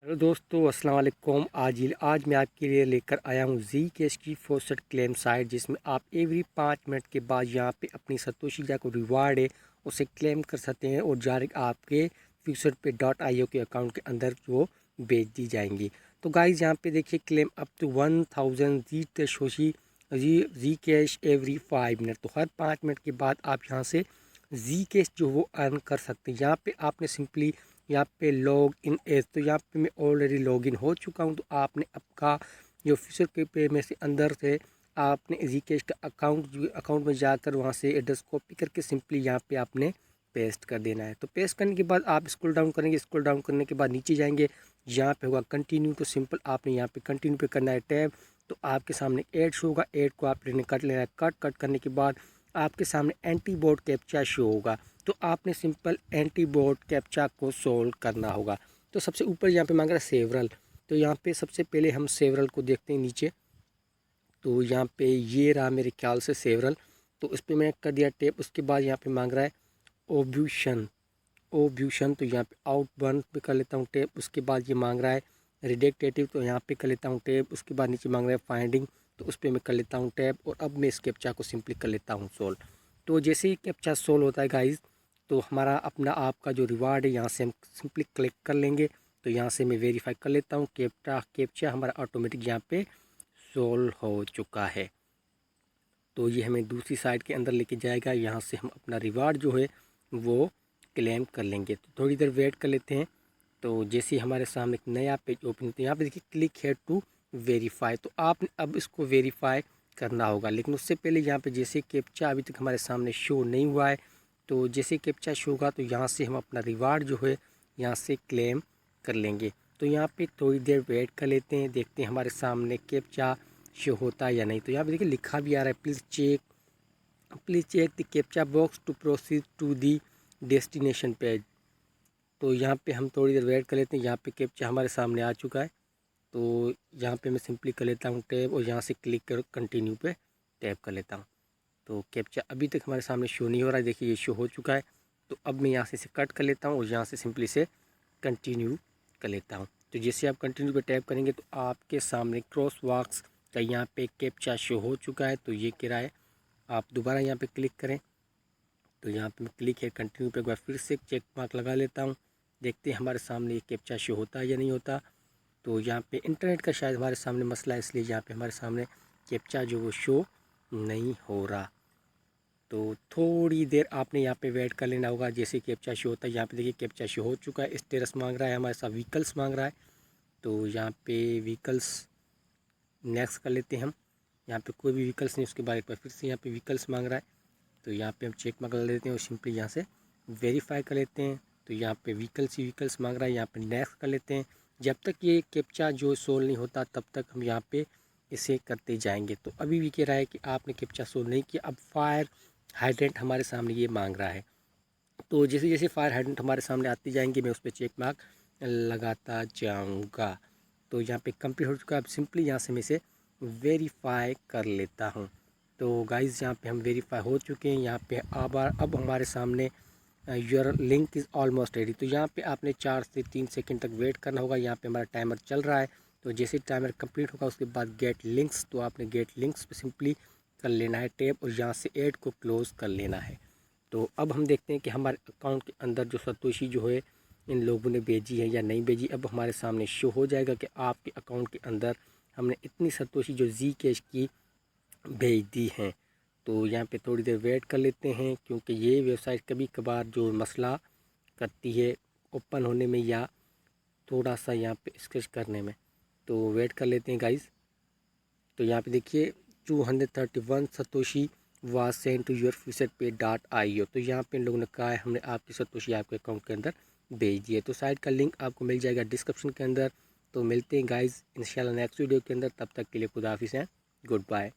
Hello दोस्तों, अस्सलाम वालेकुम। आज मैं आपके लिए लेकर आया हूँ जी कैश की फोसेट क्लेम साइट, जिसमें आप एवरी 5 मिनट के बाद यहाँ पे अपनी सतोशी या को रिवार्ड है उसे क्लेम कर सकते हैं और डायरेक्ट आपके फ्यूचर पे .io के अकाउंट के अंदर वो भेज दी जाएंगी। तो गाइज यहाँ पे देखिए, क्लेम अप टू 1000 जी तशोशी जी कैश एवरी 5 मिनट। तो हर 5 मिनट के बाद आप यहाँ से जी कैश जो वो अर्न कर सकते हैं। यहाँ पे आपने सिंपली यहाँ पे लॉग इन एज, तो यहाँ पे मैं ऑलरेडी लॉग इन हो चुका हूँ। तो आपने आपका जो फ्यूचर के पे में से अंदर से आपने जी कैश का अकाउंट में जाकर वहाँ से एड्रेस कॉपी करके सिंपली यहाँ पे आपने पेस्ट कर देना है। तो पेस्ट करने के बाद आप स्क्रॉल डाउन करेंगे। स्क्रॉल डाउन करने के बाद नीचे जाएंगे, यहाँ पे होगा कंटिन्यू। तो सिंपल आपने यहाँ पे कंटिन्यू पे करना है टैब। तो आपके सामने ऐड शो होगा, ऐड को आपने कट लेना है। कट करने के बाद आपके सामने एंटी बोर्ड कैप्चा शो होगा। तो आपने सिंपल एंटी बोर्ड कैप्चा को सोल्व करना होगा। तो सबसे ऊपर यहाँ पे मांग रहा है सेवरल। तो यहाँ पे सबसे पहले हम सेवरल को देखते हैं नीचे। तो यहाँ पे ये रहा मेरे ख्याल से सेवरल। तो इस पर मैंने कर दिया टैप। उसके बाद यहाँ पे मांग रहा है ओब्यूशन। तो यहाँ पे आउट बर्न पे कर लेता हूँ टैप। उसके बाद ये मांग रहा है रिडेक्टेटिव। तो यहाँ पे कर लेता हूँ टैप। उसके बाद नीचे मांग रहा है फाइंडिंग। तो उस पर मैं कर लेता हूँ टैप। और अब मैं इस कैप्चा को सिंपली कर लेता हूँ सोल्व। तो जैसे ही कैप्चा सोल्व होता है गाइज, तो हमारा अपना आपका जो रिवार्ड है यहाँ से हम सिंपली क्लिक कर लेंगे। तो यहाँ से मैं वेरीफाई कर लेता हूँ। कैप्चा हमारा ऑटोमेटिक यहाँ पे सोल्व हो चुका है। तो ये हमें दूसरी साइड के अंदर लेके जाएगा। यहाँ से हम अपना रिवार्ड जो है वो क्लेम कर लेंगे। तो थोड़ी देर वेट कर लेते हैं। तो जैसे ही हमारे सामने एक नया पेज ओपन होता है, यहाँ पे देखिए क्लिक हेयर टू वेरीफाई। तो आपने अब इसको वेरीफाई करना होगा, लेकिन उससे पहले यहाँ पे जैसे कैप्चा अभी तक हमारे सामने शो नहीं हुआ है, तो जैसे कैप्चा शो होगा तो यहाँ से हम अपना रिवार्ड जो है यहाँ से क्लेम कर लेंगे। तो यहाँ पे थोड़ी देर वेट कर लेते हैं, देखते हैं हमारे सामने कैप्चा शो होता है या नहीं। तो यहाँ पे देखिए लिखा भी आ रहा है, please check the captcha box to proceed to the destination page. तो यहाँ पे हम थोड़ी देर वेट कर लेते हैं। यहाँ पे कैप्चा हमारे सामने आ चुका है। तो यहाँ पे मैं सिंपली कर लेता हूँ टैब और यहाँ से क्लिक कर कंटिन्यू पे टैप कर लेता हूँ। तो कैप्चा अभी तक हमारे सामने शो नहीं हो रहा है, देखिए ये शो हो चुका है। तो अब मैं यहाँ से इसे कट कर लेता हूँ और यहाँ से सिंपली से कंटिन्यू कर लेता हूँ। तो जैसे आप कंटिन्यू पे टैप करेंगे तो आपके सामने क्रॉस वॉक्स का यहाँ पे कैप्चा शो हो चुका है। तो ये कह रहा है आप दोबारा यहाँ पे क्लिक करें। तो यहाँ पे मैं क्लिक है कंटिन्यू पे एक बार फिर से चेक मार्क लगा लेता हूँ, देखते हैं हमारे सामने ये कैप्चा शो होता है या नहीं होता। तो यहाँ पे इंटरनेट का शायद हमारे सामने मसला है, इसलिए यहाँ पे हमारे सामने कैप्चा जो वो शो नहीं हो रहा। तो थोड़ी देर आपने यहाँ पे वेट कर लेना होगा। जैसे कैप्चा शो होता है, यहाँ पे देखिए कैप्चा शो हो चुका है। स्टेटस मांग रहा है, हमारे साथ व्हीकल्स मांग रहा है। तो यहाँ पे व्हीकल्स नेक्स्ट कर लेते हैं हम। यहाँ पे कोई भी व्हीकल्स नहीं, उसके बाद एक बार फिर से यहाँ पे व्हीकल्स मांग रहा है। तो यहाँ पे हम चेक मार्क कर लेते हैं और सिंपली यहाँ से वेरीफाई कर लेते हैं। तो यहाँ पे व्हीकल्स मांग रहा है, यहाँ पे नेक्स्ट कर लेते हैं। जब तक ये कैप्चा जो सोल्व नहीं होता तब तक हम यहाँ पे इसे करते जाएंगे। तो अभी भी कह रहा है कि आपने कैप्चा सोल्व नहीं किया। अब फायर हाइड्रेंट हमारे सामने ये मांग रहा है। तो जैसे जैसे फायर हाइड्रेंट हमारे सामने आती जाएंगे, मैं उस पर चेक मार्क लगाता जाऊँगा। तो यहाँ पे कंप्लीट हो चुका है। अब सिंपली यहाँ से मैं इसे वेरीफाई कर लेता हूँ। तो गाइज़ यहाँ पे हम वेरीफाई हो चुके हैं। यहाँ पे अब हमारे सामने your link is almost ready. तो यहाँ पे आपने 4 से 3 सेकंड तक वेट करना होगा। यहाँ पे हमारा टाइमर चल रहा है। तो जैसे टाइमर कंप्लीट होगा उसके बाद गेट लिंक्स, तो आपने गेट लिंक्स पे सिंपली कर लेना है टैप और यहाँ से ऐड को क्लोज़ कर लेना है। तो अब हम देखते हैं कि हमारे अकाउंट के अंदर जो सतोशी जो है इन लोगों ने भेजी है या नहीं भेजी। अब हमारे सामने शो हो जाएगा कि आपके अकाउंट के अंदर हमने इतनी सतोशी जो जी कैश की भेज दी हैं। तो यहाँ पे थोड़ी देर वेट कर लेते हैं, क्योंकि ये वेबसाइट कभी कभार जो मसला करती है ओपन होने में या थोड़ा सा यहाँ पे स्क्रैच करने में। तो वेट कर लेते हैं गाइज़। तो यहाँ पे देखिए 231 Satoshi was send to your future pay .io। तो यहाँ पे इन लोगों ने कहा है हमने आपकी सतोशी आपके अकाउंट के अंदर भेज दी है। तो साइट का लिंक आपको मिल जाएगा डिस्क्रिप्शन के अंदर। तो मिलते हैं गाइज़ इंशाल्लाह नेक्स्ट वीडियो के अंदर। तब तक के लिए खुदा हाफिज़ हैं, गुड बाय।